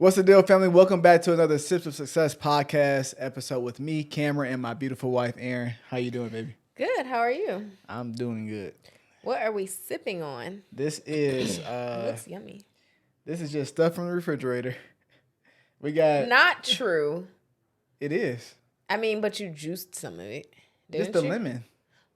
What's the deal, family? Welcome back to another Sips of Success podcast episode with me, Cameron, and my beautiful wife, Erin. How you doing, baby? Good. How are you? I'm doing good. What are we sipping on? This is It looks yummy. this is just stuff from the refrigerator. We got Not true. It is. I mean, but you juiced some of it. Didn't Just the you? lemon.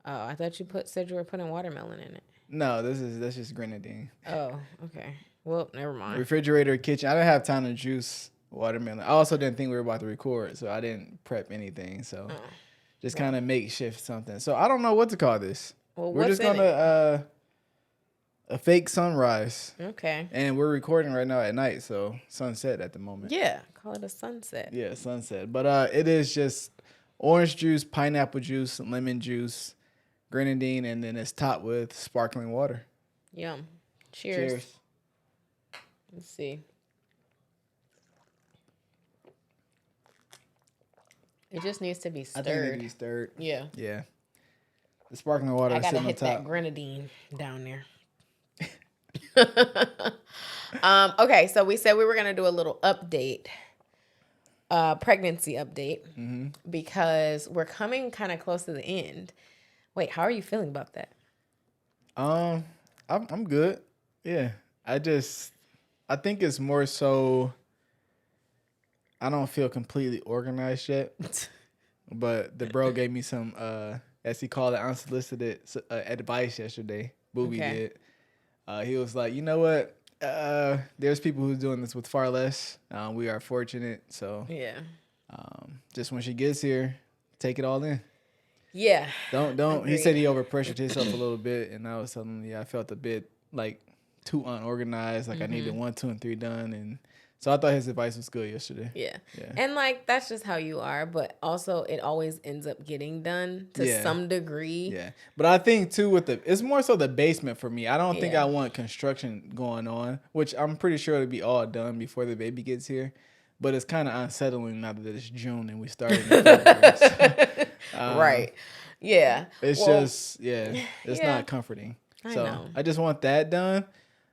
Oh, I thought you said you were putting watermelon in it. No, that's just grenadine. Oh, okay. Well, never mind. Refrigerator, kitchen. I didn't have time to juice watermelon. I also didn't think we were about to record, so I didn't prep anything. So just kind of makeshift something. So I don't know what to call this. Well, We're just gonna a fake sunrise. Okay. And we're recording right now at night, so sunset at the moment. Yeah, call it a sunset. Yeah, sunset. But it is just orange juice, pineapple juice, lemon juice, grenadine, and then it's topped with sparkling water. Yum. Cheers. Cheers. Let's see. It just needs to be stirred. I think it needs to be stirred. Yeah. Yeah. The sparkling water I is gotta sitting on hit that top. grenadine down there. Okay, so we said we were gonna do a little update, pregnancy update, because we're coming kind of close to the end. Wait, how are you feeling about that? I'm good. Yeah. I think it's more so I don't feel completely organized yet. But the bro gave me some as he called it, unsolicited advice yesterday. Booby did. He was like, you know what? There's people who's doing this with far less. We are fortunate. So Yeah. just when she gets here, take it all in. Yeah. Don't. Agreed. He said he overpressured himself a little bit, and I was telling him, I felt a bit like too unorganized. Like I needed 1, 2, and 3 done, and so I thought his advice was good yesterday. Yeah. And like that's just how you are, but also it always ends up getting done to some degree. Yeah. But I think too it's more so the basement for me. I don't think Yeah. I want construction going on, which I'm pretty sure it'll be all done before the baby gets here. But it's kind of unsettling now that it's June and we started in February. So, Right. Yeah. It's it's not comforting. I So know. I just want that done.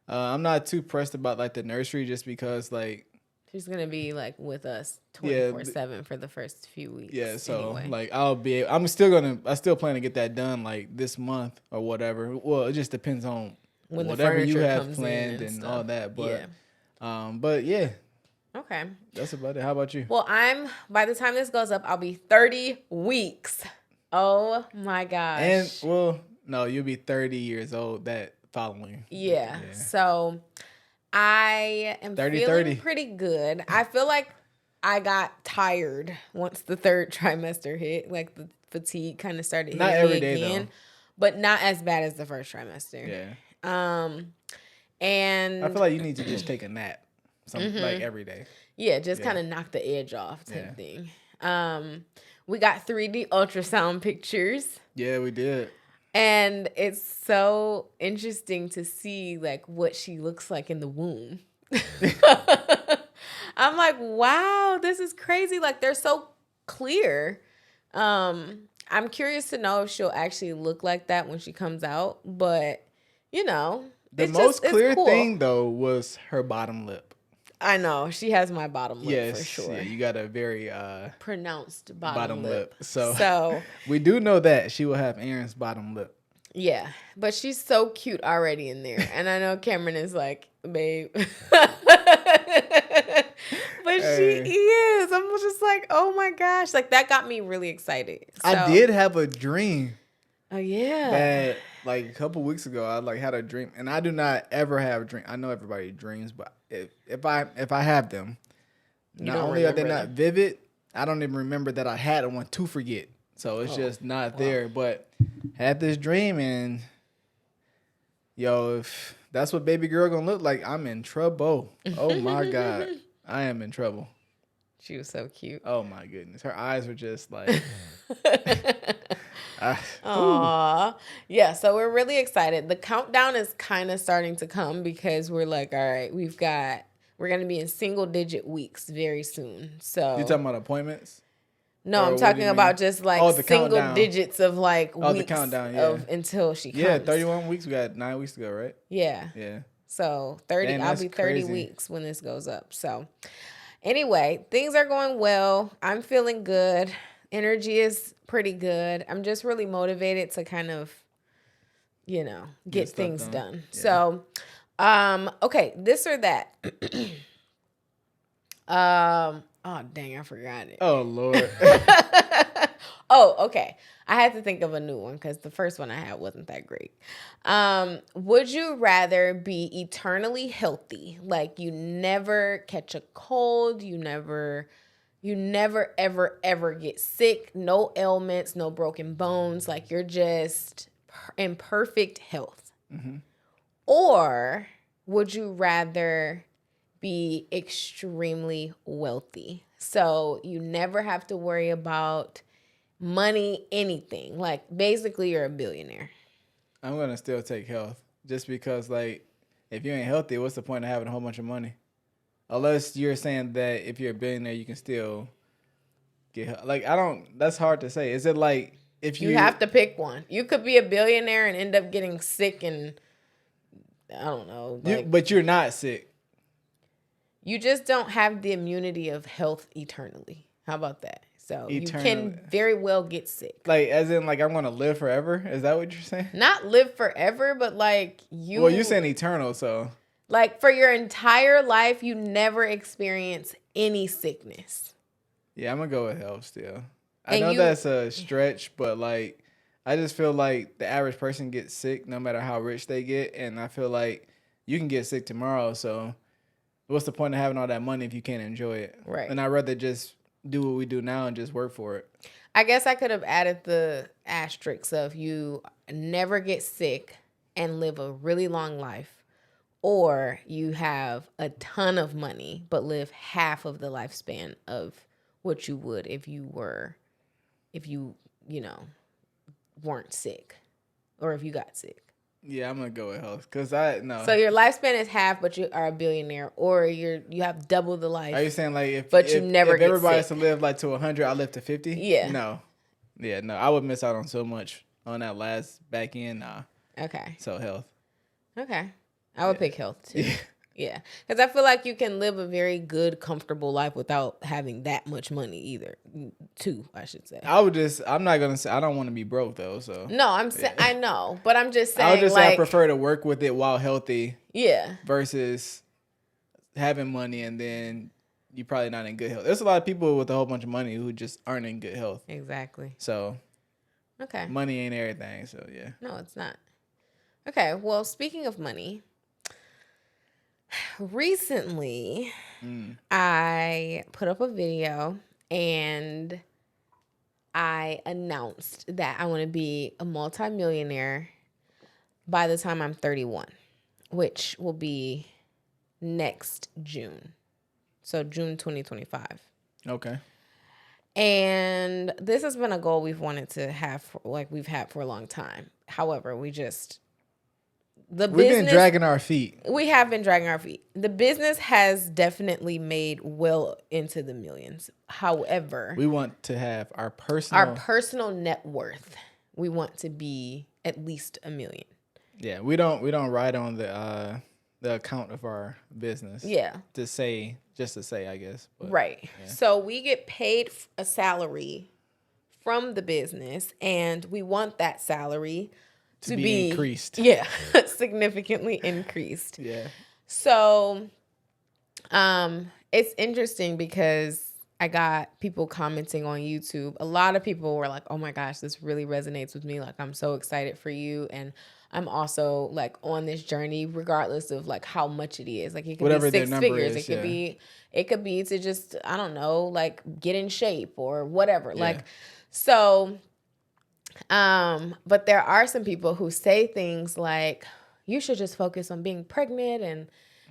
I'm not too pressed about like the nursery just because like She's gonna be like with us 24/7 for the first few weeks. yeah, so anyway. like I still plan to get that done like this month or whatever. Well, it just depends on When the whatever you furniture have comes planned in and stuff. all that. But Yeah. but yeah, Okay. that's about it. How about you? Well, by the time this goes up, I'll be 30 weeks. Oh my gosh. And well, no, you'll be 30 years old that following. Yeah. So I am 30. feeling pretty good. I feel like I got tired once the third trimester hit. Like the fatigue kind of started hitting Not every me day, again, though. but not as bad as the first trimester. Yeah. And I feel like you need to just take a nap, like every day. yeah, just kind of knock the edge off type thing. We got 3D ultrasound pictures. Yeah, we did. And it's so interesting to see like what she looks like in the womb. I'm like, wow, this is crazy. Like they're so clear. I'm curious to know if she'll actually look like that when she comes out. But you know, The it's most clear cool. thing though was her bottom lip. I know she has my bottom lip for sure. Yeah, you got a very Pronounced bottom lip. So we do know that she will have Aaron's bottom lip. Yeah, but she's so cute already in there. And I know Cameron is like, babe. But she is. I'm just like, oh my gosh. Like that got me really excited. So, I did have a dream Oh yeah. that like a couple weeks ago I like had a dream, and I do not ever have a dream. I know everybody dreams, but if I have them, not don't only are they remember not vivid, I don't even remember that I had one to forget. So it's just not there. But had this dream, and yo, if that's what baby girl gonna look like, I'm in trouble. Oh my God, I am in trouble. She was so cute. Oh my goodness, her eyes were just like. Aww. Yeah, so we're really excited. The countdown is kind of starting to come because we're like, all right, we're going to be in single digit weeks very soon. So You talking about appointments? No, Or I'm what talking do you about mean? just like the single countdown. digits of like Oh, the weeks countdown, of until she comes. Yeah, 31 weeks. We got 9 weeks to go, right? Yeah. Yeah. So 30, Dang, I'll that's be 30 crazy. weeks when this goes up. So anyway, things are going well. I'm feeling good. Energy is pretty good. I'm just really motivated to kind of, get stuff things done. Yeah. So, okay, this or that. Oh dang, I forgot it. Oh Lord. Oh, okay. I had to think of a new one because the first one I had wasn't that great. Would you rather be eternally healthy? Like you never catch a cold, you never ever ever get sick, no ailments, no broken bones, like you're just in perfect health. Mm-hmm. Or would you rather be extremely wealthy? So you never have to worry about money, anything. Like basically you're a billionaire. I'm gonna still take health, just because like if you ain't healthy, what's the point of having a whole bunch of money? Unless you're saying that if you're a billionaire, you can still get like I don't. That's hard to say. Is it like if You have to pick one. You could be a billionaire and end up getting sick and I don't know. but you're not sick. You just don't have the immunity of health eternally. How about that? So you can very well get sick. Like as in like I'm gonna live forever? Is that what you're saying? Not live forever, but like you. Well, you're saying eternal, so like for your entire life, you never experience any sickness. Yeah, I'm gonna go with health still. I know that's a stretch, but like I just feel like the average person gets sick no matter how rich they get, and I feel like you can get sick tomorrow, so what's the point of having all that money if you can't enjoy it? Right. And I'd rather just do what we do now and just work for it. I guess I could have added the asterisks of you never get sick and live a really long life, or you have a ton of money but live half of the lifespan of what you would if you weren't sick or if you got sick. Yeah, I'm gonna go with health because So your lifespan is half, but you are a billionaire, or you have double the life. Are you saying like if you never if get everybody's sick? to live like to 100, I live to 50? Yeah. No, I would miss out on so much on that last back end. Nah. Okay. So health. Okay, I would pick health too. Yeah, because I feel like you can live a very good, comfortable life without having that much money either. Too, I should say. I'm not gonna say I don't want to be broke though. So no, I'm saying I know, but I'm just saying. I would just like, say I prefer to work with it while healthy. Yeah. Versus having money and then you're probably not in good health. There's a lot of people with a whole bunch of money who just aren't in good health. Exactly. So. Okay. Money ain't everything. So yeah. No, it's not. Okay. Well, speaking of money. Recently, I put up a video and I announced that I want to be a multimillionaire by the time I'm 31, which will be next June. So June 2025. Okay. And this has been a goal we've wanted to have, we've had for a long time. However, we've been dragging our feet. We have been dragging our feet. The business has definitely made well into the millions. However, we want to have our personal net worth. We want to be at least $1 million. Yeah, we don't ride on the account of our business. Yeah. Just to say, I guess. But, right. Yeah. So we get paid a salary from the business, and we want that salary to be increased. Yeah, significantly increased. Yeah. So, it's interesting because I got people commenting on YouTube. A lot of people were like, "Oh my gosh, this really resonates with me. Like, I'm so excited for you." And I'm also like on this journey, regardless of like how much it is. Like it could Whatever be six figures. Is, it could be to just, I don't know, like get in shape or whatever. Yeah. Like, so, but there are some people who say things like, you should just focus on being pregnant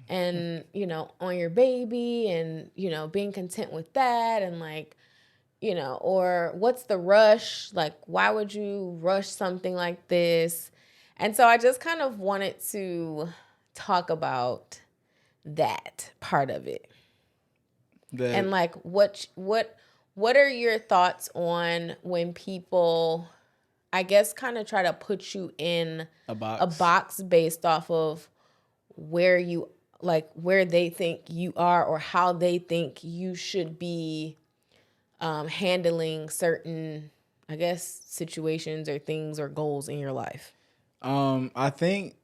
and, you know, on your baby and, you know, being content with that. And like, you know, or what's the rush? Like, why would you rush something like this? And so I just kind of wanted to talk about that part of it. And like, what are your thoughts on when people, I guess, kind of try to put you in a box based off of where you where they think you are or how they think you should be handling certain, I guess, situations or things or goals in your life? I think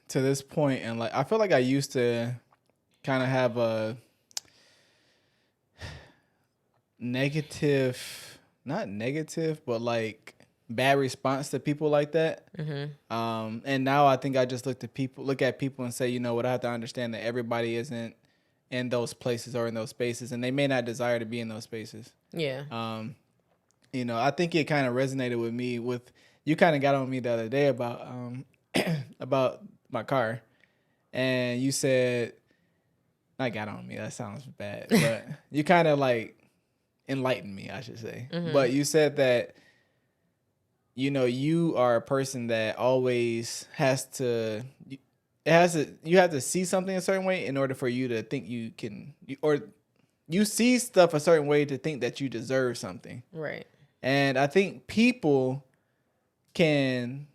to this point, and like I feel like I used to kind of have a negative, not negative, but like bad response to people like that. And now I think I just look at people and say, you know what, I have to understand that everybody isn't in those places or in those spaces, and they may not desire to be in those spaces. Yeah. You know, I think it kind of resonated with me. With you, kind of got on me the other day about about my car, and you said, not got on me. That sounds bad, but you kind of like enlightened me, I should say. But you said that, you know, you are a person that always you have to see something a certain way in order for you to think or you see stuff a certain way to think that you deserve something. Right. And I think people can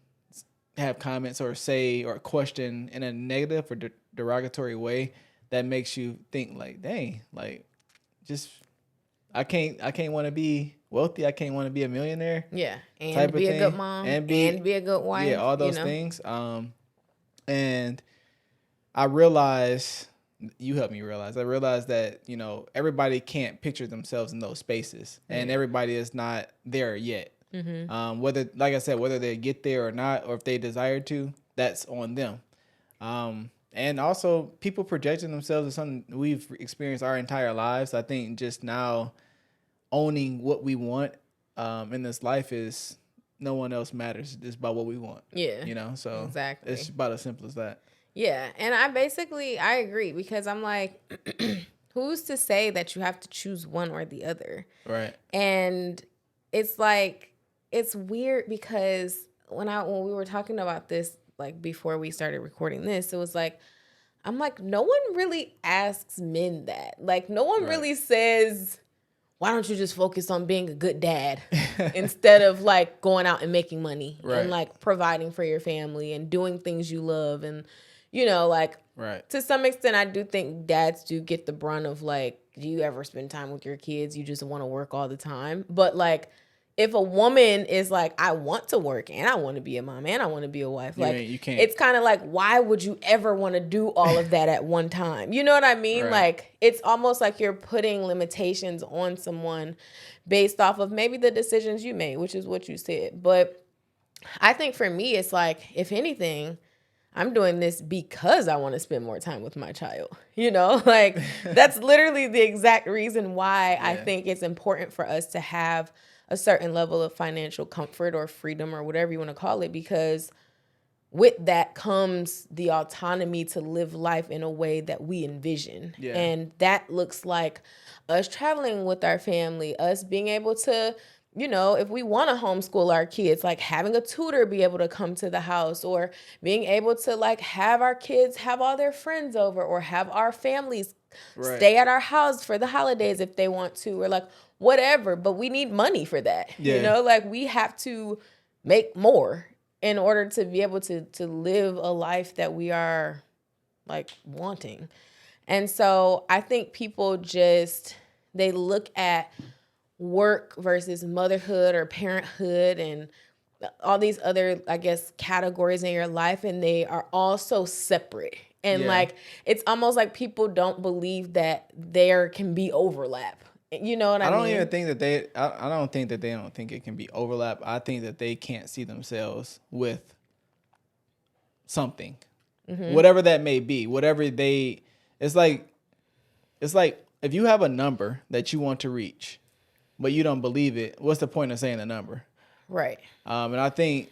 have comments or say or question in a negative or derogatory way that makes you think like, dang, like just I can't want to be wealthy. I can't want to be a millionaire. Yeah. And type be of a good thing. mom And be a good wife. Yeah, all those you know? things. And I realized, you helped me realize. I realized that, you know, everybody can't picture themselves in those spaces, and everybody is not there yet. Whether, like I said, whether they get there or not, or if they desire to, that's on them. And also, people projecting themselves is something we've experienced our entire lives. I think just now owning what we want in this life is no one else matters. It's about what we want. Yeah. You know, so exactly. it's about as simple as that. Yeah. And I agree, because I'm like, who's to say that you have to choose one or the other? Right. And it's like, it's weird because when we were talking about this, like before we started recording this, it was like, I'm like, no one really asks men that. Like, no one really says, why don't you just focus on being a good dad instead of like going out and making money and like providing for your family and doing things you love. And, you know, like to some extent, I do think dads do get the brunt of like, do you ever spend time with your kids? You just want to work all the time. But like, if a woman is like, I want to work and I want to be a mom and I want to be a wife, you can't. It's kind of like, why would you ever want to do all of that at one time? You know what I mean? Like, it's almost like you're putting limitations on someone based off of maybe the decisions you made, which is what you said. But I think for me, it's like, if anything, I'm doing this because I want to spend more time with my child. You know, like that's literally the exact reason why I think it's important for us to have a certain level of financial comfort or freedom or whatever you want to call it, because with that comes the autonomy to live life in a way that we envision. Yeah. And that looks like us traveling with our family, us being able to, you know, if we want to homeschool our kids, like having a tutor be able to come to the house, or being able to like have our kids have all their friends over, or have our families stay at our house for the holidays if they want to, or like whatever. But we need money for that. You know, like we have to make more in order to be able to live a life that we are like wanting. And so I think people just, they look at work versus motherhood or parenthood and all these other, I guess, categories in your life, and they are all so separate. And like, it's almost like people don't believe that there can be overlap. You know what I mean? I don't think that they don't think it can be overlap. I think that they can't see themselves with something, whatever that may be, it's like if you have a number that you want to reach, but you don't believe it, what's the point of saying the number? Right. And I think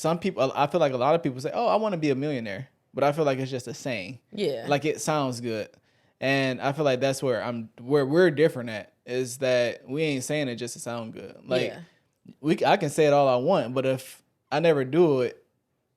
I feel like a lot of people say, oh, I want to be a millionaire, but I feel like it's just a saying. Yeah. Like it sounds good. And I feel like that's where we're different at, is that we ain't saying it just to sound good. Like I can say it all I want, but if I never do it,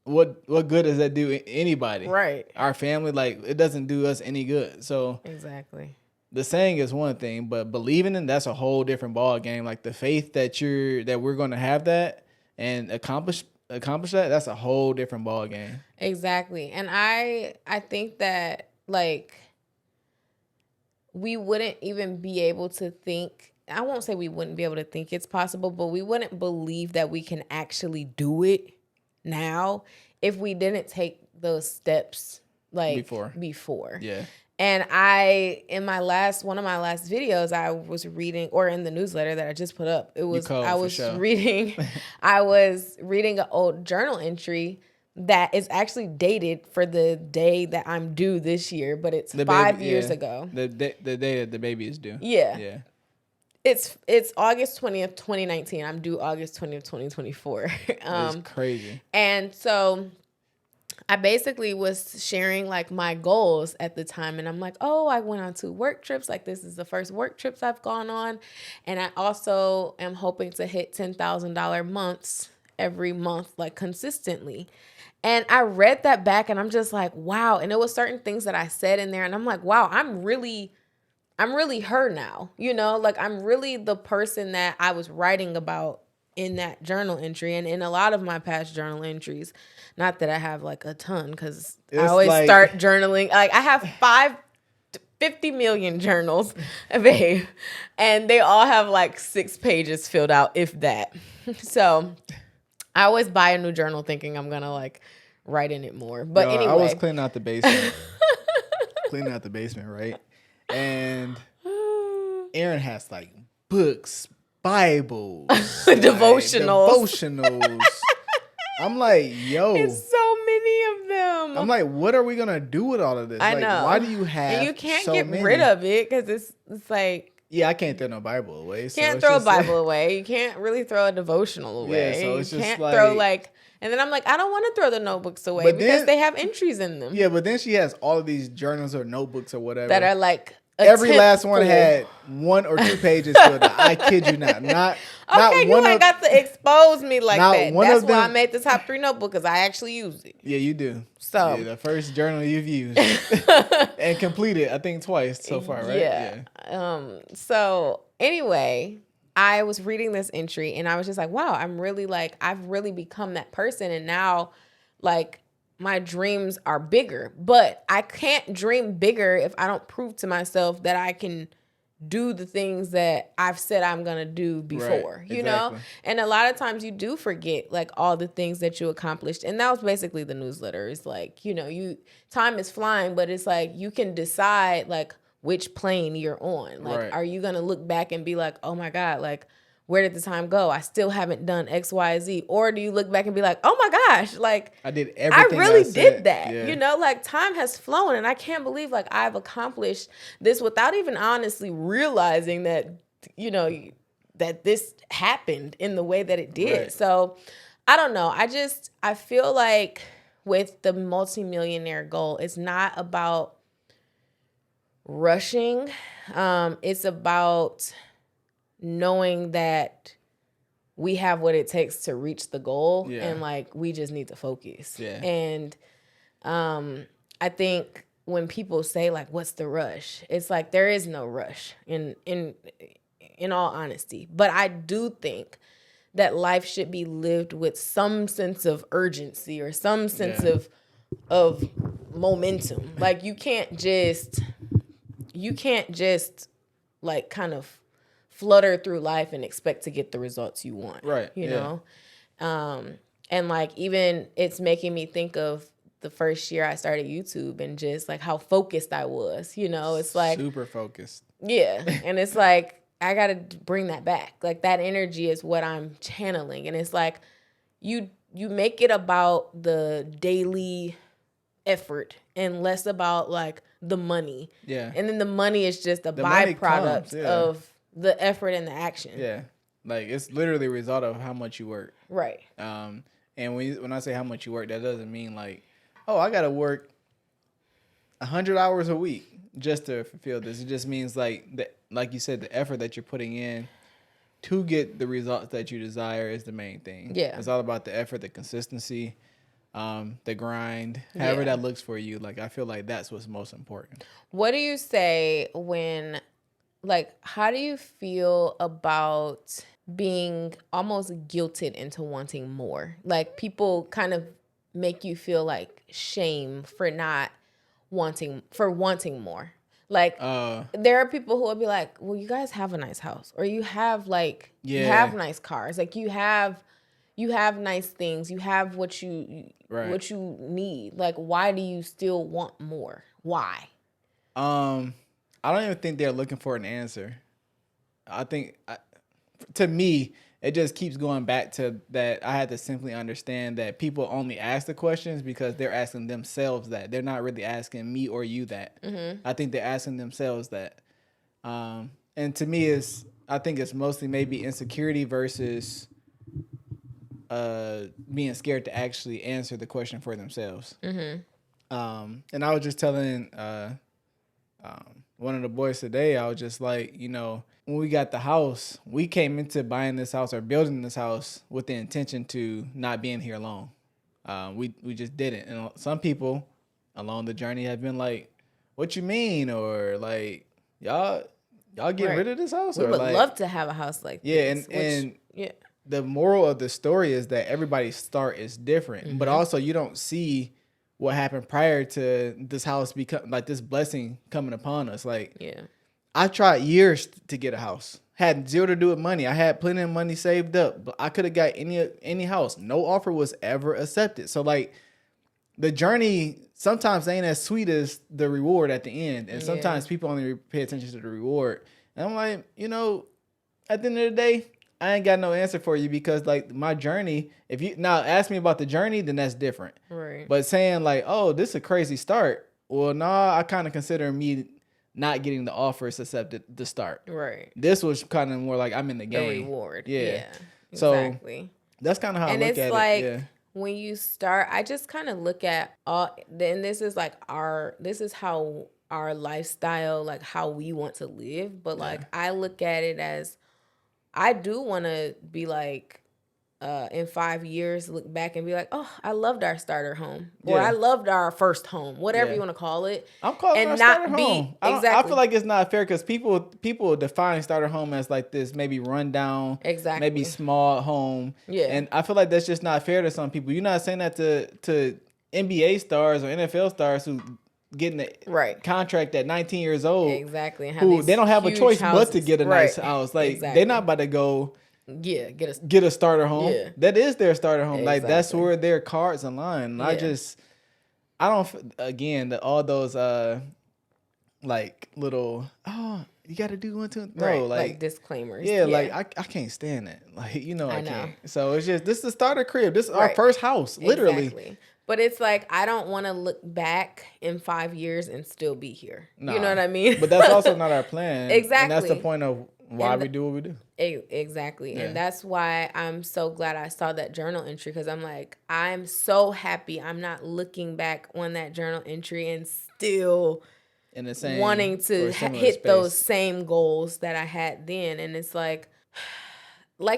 what good does that do anybody? Right. Our family, like it doesn't do us any good. So exactly. The saying is one thing, but believing in, that's a whole different ball game. Like the faith that we're going to have that and accomplish accomplish that, that's a whole different ball game. Exactly. And I think that like we wouldn't even be able to think, I won't say we wouldn't be able to think it's possible, but we wouldn't believe that we can actually do it now if we didn't take those steps like before. Yeah. And in one of my last videos, I was reading, or in the newsletter that I just put up, I was reading an old journal entry that is actually dated for the day that I'm due this year, but it's 5 years ago. The day that the baby is due. Yeah. Yeah. It's August 20th, 2019. I'm due August 20th, 2024. That's crazy. And so I basically was sharing like my goals at the time. And I'm like, oh, I went on 2 work trips. Like this is the first work trips I've gone on. And I also am hoping to hit $10,000 months every month, like consistently. And I read that back and I'm just like, wow. And it was certain things that I said in there. And I'm like, wow, I'm really her now, you know, like I'm really the person that I was writing about in that journal entry and in a lot of my past journal entries. Not that I have like a ton, because I always start journaling. Like I have 50 million journals, babe, and they all have like 6 pages filled out, if that. So I always buy a new journal thinking I'm gonna like write in it more. But anyway, I was cleaning out the basement. Right? And Aaron has like books, Bibles, devotionals. I'm like, yo, it's so many of them. I'm like, what are we gonna do with all of this? I know. Why do you have? And you can't get rid of it because it's like. Yeah, I can't throw no Bible away. So can't throw a Bible away. You can't really throw a devotional away. Yeah, so it's just can't throw like. And then I'm like, I don't want to throw the notebooks away because they have entries in them. Yeah, but then she has all of these journals or notebooks or whatever that are like. Every last one had 1 or 2 pages filled out. I kid you not. Not okay, you ain't got to expose me like that. That's why I made the top 3 notebook, because I actually use it. Yeah, you do. So yeah, the first journal you've used and completed, I think twice so far, right? Yeah. So anyway, I was reading this entry and I was just like, wow, I've really become that person, and now like my dreams are bigger, but I can't dream bigger if I don't prove to myself that I can do the things that I've said I'm going to do before, you know? And a lot of times you do forget like all the things that you accomplished. And that was basically the newsletter. It's like, you know, time is flying, but it's like you can decide like which plane you're on. Like, are you going to look back and be like, oh my God, like, where did the time go? I still haven't done X, Y, Z. Or do you look back and be like, oh my gosh, like I did everything. I really did that. Yeah. You know, like time has flown and I can't believe like I've accomplished this without even honestly realizing that, you know, that this happened in the way that it did. Right. So I don't know. I feel like with the multimillionaire goal, it's not about rushing. It's about knowing that we have what it takes to reach the goal, and like we just need to focus. Yeah. And I think when people say like, what's the rush? It's like there is no rush in all honesty. But I do think that life should be lived with some sense of urgency or some sense of momentum. Like you can't just like kind of flutter through life and expect to get the results you want. Right. You know? And like even it's making me think of the first year I started YouTube and just like how focused I was. You know, it's like super focused. Yeah. And it's like I gotta bring that back. Like that energy is what I'm channeling. And it's like you make it about the daily effort and less about like the money. Yeah. And then the money is just a byproduct of the effort and the action. Yeah. Like it's literally a result of how much you work. Right. And when I say how much you work, that doesn't mean like, oh, I got to work 100 hours a week just to fulfill this. It just means like you said, the effort that you're putting in to get the results that you desire is the main thing. Yeah. It's all about the effort, the consistency, the grind, however that looks for you. Like, I feel like that's what's most important. What do you say when, like, how do you feel about being almost guilted into wanting more. Like people kind of make you feel like shame for not wanting more. Like there are people who will be like, well, you guys have a nice house, or you have like you have nice cars, like you have nice things, you have what what you need. Like, why do you still want more? Why? I don't even think they're looking for an answer. I think to me, it just keeps going back to that. I had to simply understand that people only ask the questions because they're asking themselves that. They're not really asking me or you that. I think they're asking themselves that. And to me, I think it's mostly maybe insecurity versus being scared to actually answer the question for themselves. And I was just telling one of the boys today, I was just like, when we got the house, we came into buying this house or building this house with the intention to not being here long. We just didn't. And some people along the journey have been like, what you mean? Or like, y'all getting rid of this house? We or would like, love to have a house like this. And the moral of the story is that everybody's start is different. But also you don't see what happened prior to this house become like this blessing coming upon us. Like, I tried years to get a house. Had zero to do with money. I had plenty of money saved up, but I could have got any house. No offer was ever accepted. So like the journey sometimes ain't as sweet as the reward at the end. And sometimes people only pay attention to the reward. And I'm like, at the end of the day, I ain't got no answer for you because like my journey, if you now ask me about the journey, then that's different. Right. But saying like, oh, this is a crazy start. Well, nah, I kind of consider me not getting the offers accepted to start. Right. This was kind of more like I'm in the game. The reward. Yeah. Exactly. So that's kind of how I look at it. And it's like when you start, I just kind of look at then this is like this is how our lifestyle, like how we want to live. But like I look at it as I do want to be like, in 5 years, look back and be like, oh, I loved our starter home. Or I loved our first home, whatever you want to call it. I'm calling it our starter home. I feel like it's not fair because people define starter home as like this maybe rundown, maybe small home. Yeah. And I feel like that's just not fair to some people. You're not saying that to NBA stars or NFL stars who getting a contract at 19 years old. Exactly. And who they don't have a choice but to get a nice house. Like they're not about to go get a starter home. Yeah. That is their starter home. Like that's where their cards align. Yeah. I don't again all those like little you got to do 1, 2, no like disclaimers. Yeah, like I can't stand that. Like I can't. So it's just this is the starter crib. This is our first house, literally. Exactly. But it's like, I don't want to look back in 5 years and still be here. Nah, you know what I mean? But that's also not our plan. Exactly. And that's the point of why we do what we do. Exactly. Yeah. And that's why I'm so glad I saw that journal entry because I'm like, I'm so happy I'm not looking back on that journal entry and still in the same wanting to hit those same goals that I had then. And it's like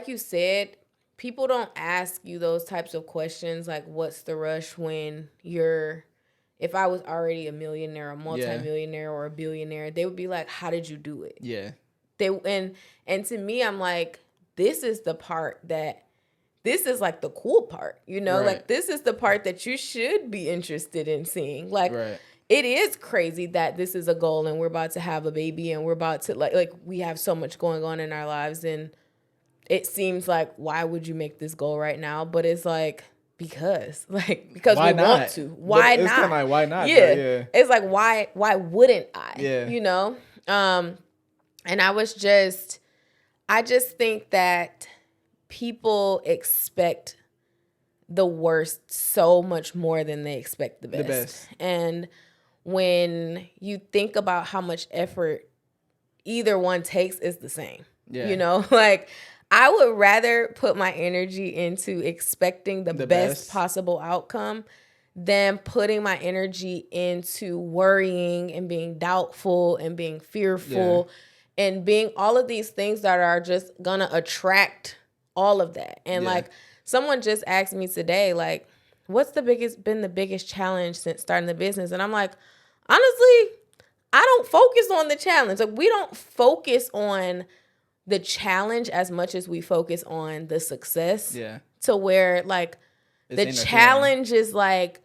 you said, people don't ask you those types of questions like what's the rush when if I was already a millionaire, a multimillionaire or a billionaire, they would be like, how did you do it? Yeah. And to me, I'm like, this is the part this is like the cool part, like this is the part that you should be interested in seeing. Like it is crazy that this is a goal and we're about to have a baby and we're about to like we have so much going on in our lives and it seems like, why would you make this goal right now? But it's like, because why we not? Want to. Why it's not? It's kind of like, why not? Yeah. It's like, why wouldn't I? Yeah. And I just think that people expect the worst so much more than they expect the best. And when you think about how much effort either one takes, it's the same. Yeah. Like, I would rather put my energy into expecting the best possible outcome than putting my energy into worrying and being doubtful and being fearful and being all of these things that are just gonna attract all of that. And like someone just asked me today, like, what's been the biggest challenge since starting the business? And I'm like, honestly, I don't focus on the challenge. Like we don't focus on the challenge as much as we focus on the success. Yeah. To where like the challenge is like,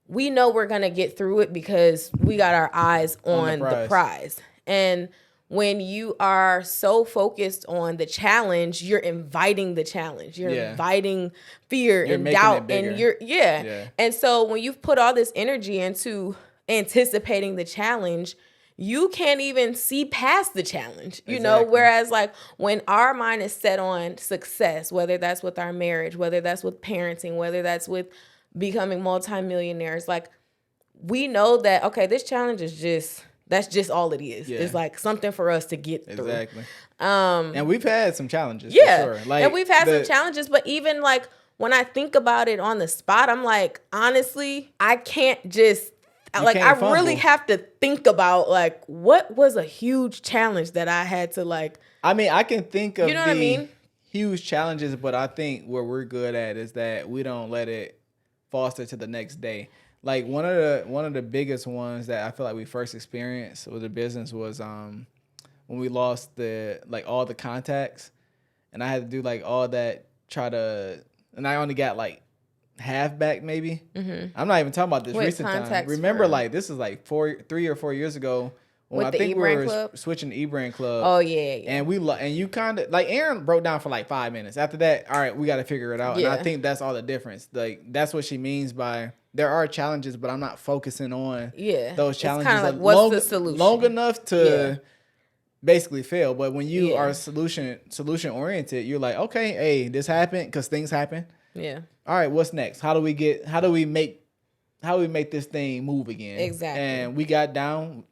we know we're going to get through it because we got our eyes on the prize. And when you are so focused on the challenge, you're inviting the challenge. You're inviting fear and doubt. And And so when you've put all this energy into anticipating the challenge, you can't even see past the challenge, you know? Whereas like when our mind is set on success, whether that's with our marriage, whether that's with parenting, whether that's with becoming multimillionaires, like we know that, okay, this challenge is that's just all it is. It's like something for us to get through. Exactly. And we've had some challenges. For sure. Like, and we've had some challenges, but even like when I think about it on the spot, I'm like, honestly, I can't just like, I really have to think about like what was a huge challenge that I had to like. I mean, I can think of huge challenges, but I think where we're good at is that we don't let it foster to the next day. Like one of the biggest ones that I feel like we first experienced with the business was when we lost all the contacts, and I had to do like all that and I only got like half back maybe. Mm-hmm. I'm not even talking about this recent time. Remember, like this is like 3 or 4 years ago when I think we were switching to eBrand Club. Oh yeah. And you kind of like Aaron broke down for like 5 minutes. After that, all right, we got to figure it out. Yeah. And I think that's all the difference. Like that's what she means by there are challenges, but I'm not focusing on those challenges. It's kind of like what's the solution? Long enough to basically fail. But when you are solution oriented, you're like, okay, hey, this happened because things happen. Yeah. All right, what's next? How do we make this thing move again? Exactly. And we got down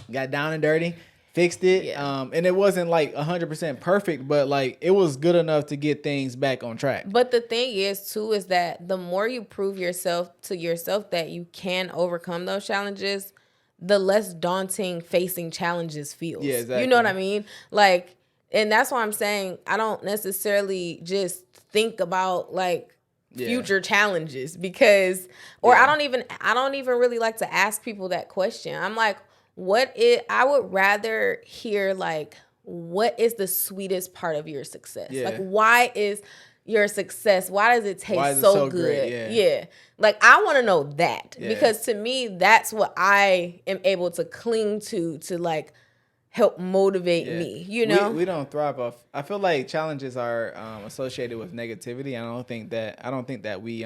and dirty, fixed it. Yeah. And it wasn't like 100% perfect, but like it was good enough to get things back on track. But the thing is too, is that the more you prove yourself that you can overcome those challenges, the less daunting facing challenges feels. Yeah, exactly. You know what I mean? Like, and that's why I'm saying I don't necessarily just think about like future challenges because, I don't even really like to ask people that question. I'm like, I would rather hear like, what is the sweetest part of your success? Yeah. Like, why is your success, why does it taste so good? Yeah. Like, I want to know that because to me, that's what I am able to cling to like help motivate me, you know? We don't thrive off. I feel like challenges are associated with negativity. I don't think that we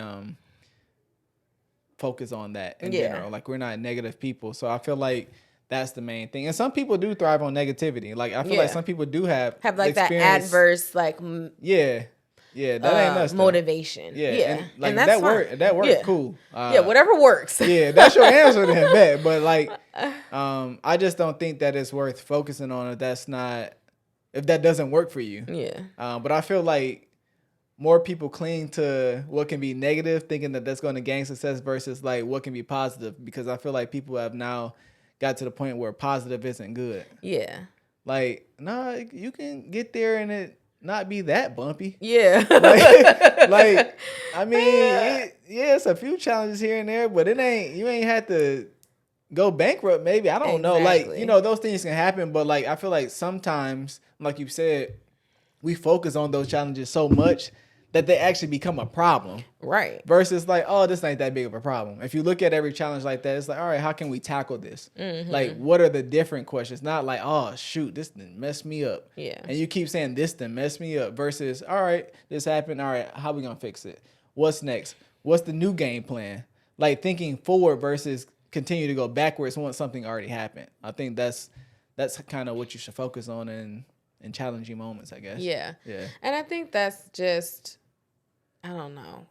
focus on that in general. Like, we're not negative people. So I feel like that's the main thing. And some people do thrive on negativity. Like, I feel like some people do have like that adverse, like, that ain't us. Motivation. Yeah. And, like, and that work, cool. Whatever works. That's your answer to him, but like, I just don't think that it's worth focusing on if that doesn't work for you. Yeah. But I feel like more people cling to what can be negative, thinking that that's going to gain success versus like what can be positive, because I feel like people have now got to the point where positive isn't good. Yeah. Like, no, you can get there and it not be that bumpy. Yeah. like I mean, it's a few challenges here and there, but you ain't had to go bankrupt maybe. I don't know. Like, those things can happen, but like I feel like sometimes, like you said, we focus on those challenges so much that they actually become a problem. Right. Versus like, oh, this ain't that big of a problem. If you look at every challenge like that, it's like, all right, how can we tackle this? Mm-hmm. Like, what are the different questions? Not like, oh, shoot, this done messed me up. Yeah. And you keep saying this done messed me up versus, all right, this happened. All right, how we going to fix it? What's next? What's the new game plan? Like thinking forward versus continue to go backwards once something already happened. I think that's kind of what you should focus on in challenging moments, I guess. Yeah. Yeah. And I think that's just, I don't know.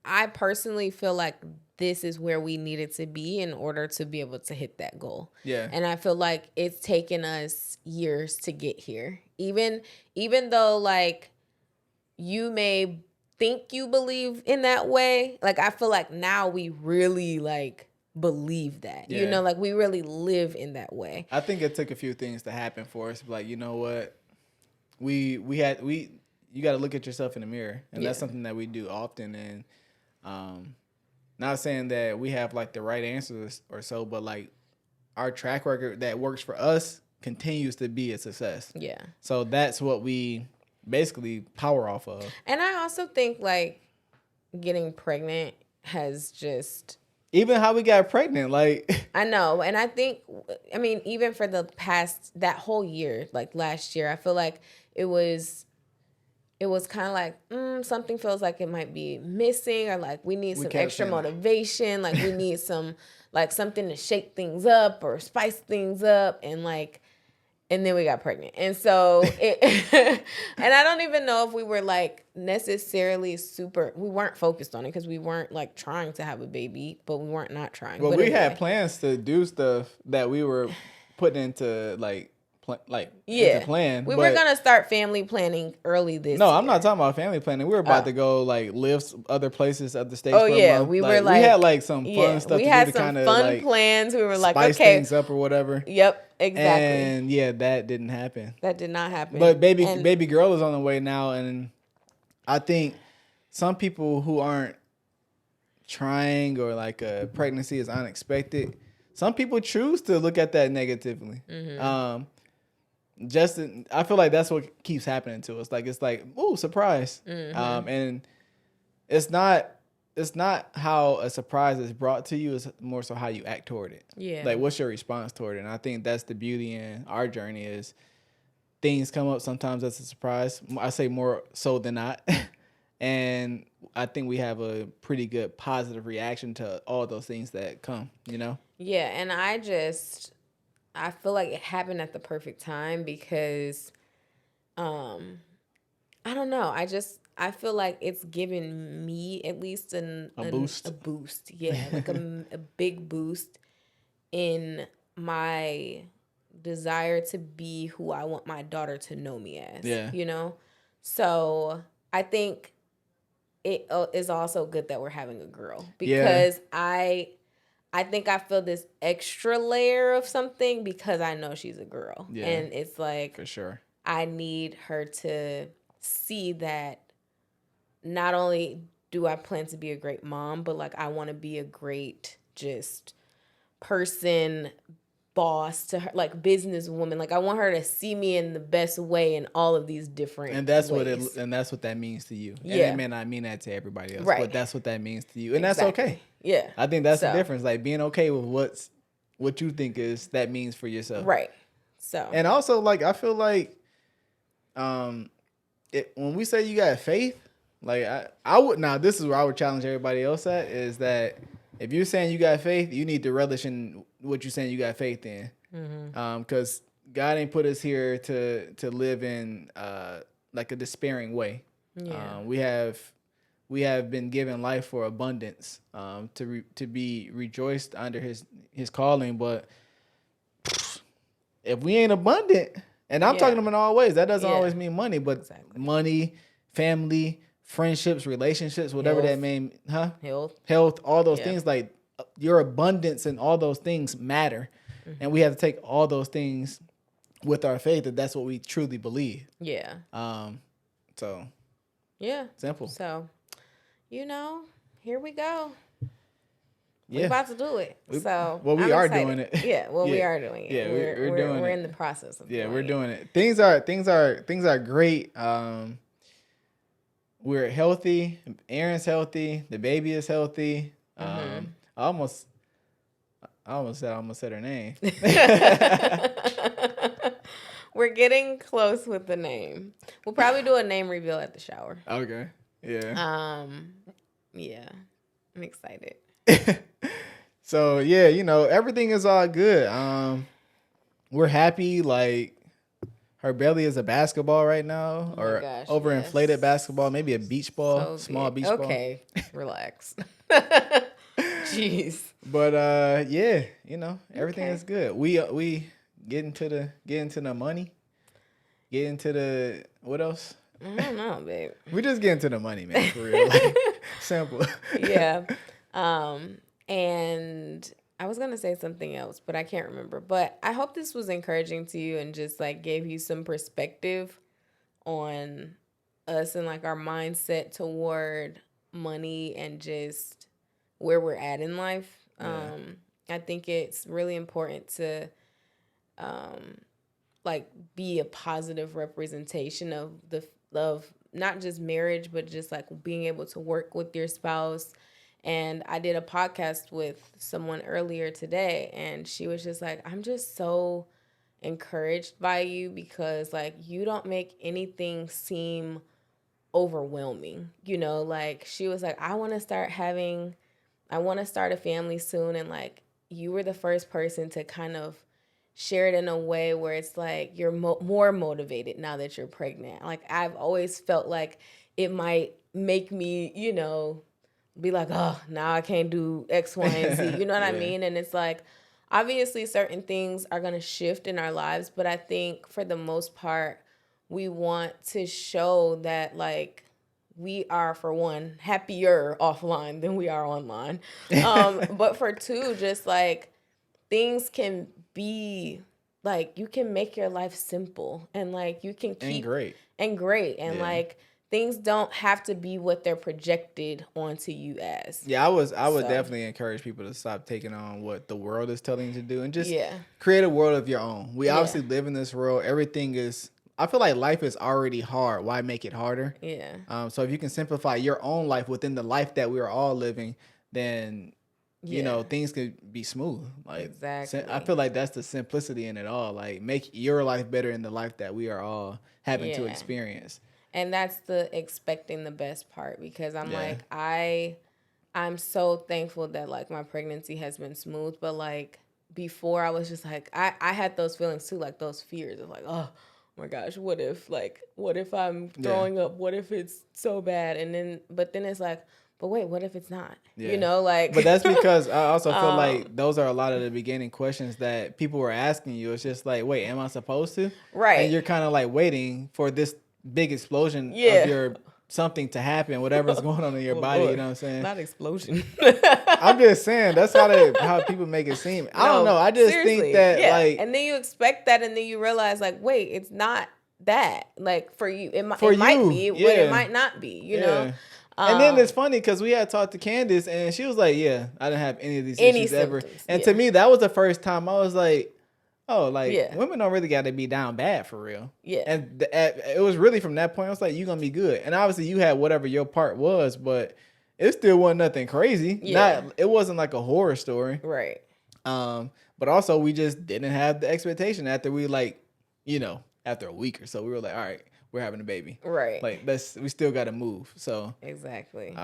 I personally feel like this is where we needed to be in order to be able to hit that goal. Yeah. And I feel like it's taken us years to get here. Even though like you may think you believe in that way, like I feel like now we really like believe that. Yeah. Like we really live in that way. I think it took a few things to happen for us. Like, you know what? You got to look at yourself in the mirror, and that's something that we do often. And not saying that we have like the right answers or so, but like our track record that works for us continues to be a success. Yeah. So that's what we basically power off of. And I also think like getting pregnant has just Even how we got pregnant, like I know, and I think even for the past that whole year, like last year, I feel like it was kind of like something feels like it might be missing, or like we need some extra motivation, like we need some like something to shake things up or spice things up, and then we got pregnant. And so and I don't even know if we were like necessarily we weren't focused on it because we weren't like trying to have a baby, but we weren't not trying. Well, but we anyway. had plans to do stuff that we were putting into into plan. We were going to start family planning early this year. No, I'm not talking about family planning. We were about to go like live other places, other states. Oh, for yeah. a month. We like, were like, we had like some fun stuff we to had do to some kind of fun like plans. We were like, spice okay. things up or whatever. Yep, exactly. And yeah, that didn't happen. That did not happen. But baby girl is on the way now. And I think some people who aren't trying or like a pregnancy is unexpected, some people choose to look at that negatively. Mm-hmm. I feel like that's what keeps happening to us. Like it's like, ooh, surprise. Mm-hmm. And it's not how a surprise is brought to you. It's more so how you act toward it. Yeah. Like what's your response toward it? And I think that's the beauty in our journey is things come up sometimes as a surprise. I say more so than not. And I think we have a pretty good positive reaction to all those things that come, you know? Yeah, and I feel like it happened at the perfect time because I don't know. I feel like it's given me at least a boost. A boost. Yeah, like a big boost in my desire to be who I want my daughter to know me as. Yeah. You know? So I think it is also good that we're having a girl because I think I feel this extra layer of something because I know she's a girl. Yeah. And it's like, for sure, I need her to see that not only do I plan to be a great mom, but like I want to be a great just person, boss to her, like businesswoman. Like I want her to see me in the best way in all of these different ways. That's what that means to you. Yeah. And it may not mean that to everybody else, right, but that's what that means to you. And exactly. That's okay. Yeah. I think that's the difference. Like being okay with what you think that means for yourself. Right. So. And also like I feel like when we say you got faith, like I would now this is where I would challenge everybody else at is that if you're saying you got faith, you need to relish in what you're saying you got faith in. Mm-hmm. Because God ain't put us here to live in like a despairing way. Yeah. We have been given life for abundance, to be rejoiced under his calling. But if we ain't abundant, and I'm talking about in all ways, that doesn't always mean money, but money, family, friendships, relationships, whatever that mean, health, all those things, like your abundance and all those things matter. Mm-hmm. And we have to take all those things with our faith that's what we truly believe. Yeah. So. Yeah. Simple. So, here we go. Yeah. We're about to do it. So, we are doing it. Yeah. Well, we are doing it. Yeah, we're doing it. We're in the process of doing it. Yeah, we're doing it. Things are great. We're healthy. Aaron's healthy. The baby is healthy. Mm-hmm. I almost said her name. We're getting close with the name. We'll probably do a name reveal at the shower. Okay. Yeah. Yeah. I'm excited. So yeah, everything is all good. We're happy. Like her belly is a basketball right now, or overinflated basketball, maybe a beach ball, so small beach ball. Okay, relax. Jeez. But everything is good. We get into the money. Get into the what else? I don't know, babe. We just get into the money, man. For real, like, simple. Yeah. And I was gonna say something else, but I can't remember. But I hope this was encouraging to you and just like gave you some perspective on us and like our mindset toward money and just where we're at in life. Yeah. I think it's really important to like be a positive representation of not just marriage, but just like being able to work with your spouse. And I did a podcast with someone earlier today, and she was just like, I'm just so encouraged by you because like you don't make anything seem overwhelming. Like she was like, I want to start a family soon, and like you were the first person to kind of share it in a way where it's like you're more motivated now that you're pregnant. Like I've always felt like it might make me, be like, oh, now I can't do X, Y, and Z. You know what I mean? And it's like, obviously certain things are going to shift in our lives, but I think for the most part, we want to show that like we are, for one, happier offline than we are online. But for two, just like things can be like, you can make your life simple and like you can keep and great and like things don't have to be what they're projected onto you as. Yeah, I would definitely encourage people to stop taking on what the world is telling you to do and just create a world of your own. We obviously live in this world. Everything is, I feel like life is already hard. Why make it harder? Yeah. So if you can simplify your own life within the life that we are all living, then things could be smooth. Like exactly. I feel like that's the simplicity in it all. Like make your life better in the life that we are all having to experience. And that's the expecting the best part, because I'm like, I'm so thankful that like my pregnancy has been smooth, but like before I was just like, I had those feelings too, like those fears of like, oh my gosh, what if I'm throwing up? What if it's so bad? But then it's like, but wait, what if it's not? Like. But that's because I also feel like those are a lot of the beginning questions that people were asking you. It's just like, wait, am I supposed to? Right. And you're kind of like waiting for this big explosion of your something to happen, whatever's going on in your body. Lord. You know what I'm saying? Not explosion. I'm just saying that's how people make it seem. I don't know. I just think that like, and then you expect that, and then you realize like, wait, it's not that. Like for you, it might be, but it might not be. You know. And then it's funny because we had talked to Candace and she was like, yeah, I didn't have any of these issues ever. And to me, that was the first time I was like, oh, like women don't really got to be down bad for real. Yeah. And it was really from that point, I was like, you're going to be good. And obviously you had whatever your part was, but it still wasn't nothing crazy. Yeah. It wasn't like a horror story. Right. But also we just didn't have the expectation after we after a week or so, we were like, all right, we're having a baby. Right. Like we still got to move. So exactly.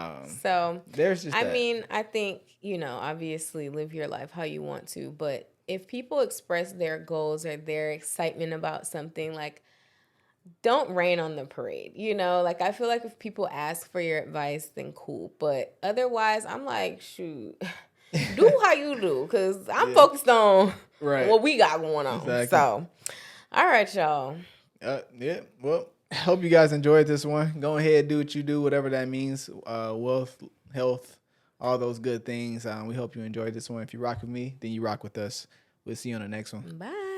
So there's just I mean, I think, obviously live your life how you want to, but if people express their goals or their excitement about something, like don't rain on the parade. Like I feel like if people ask for your advice, then cool. But otherwise, I'm like, shoot, do how you do, because I'm focused on what we got going on. Exactly. So, all right, y'all. Yeah. Well, I hope you guys enjoyed this one. Go ahead, do what you do, whatever that means. Wealth, health, all those good things. We hope you enjoyed this one. If you rock with me, then you rock with us. We'll see you on the next one. Bye.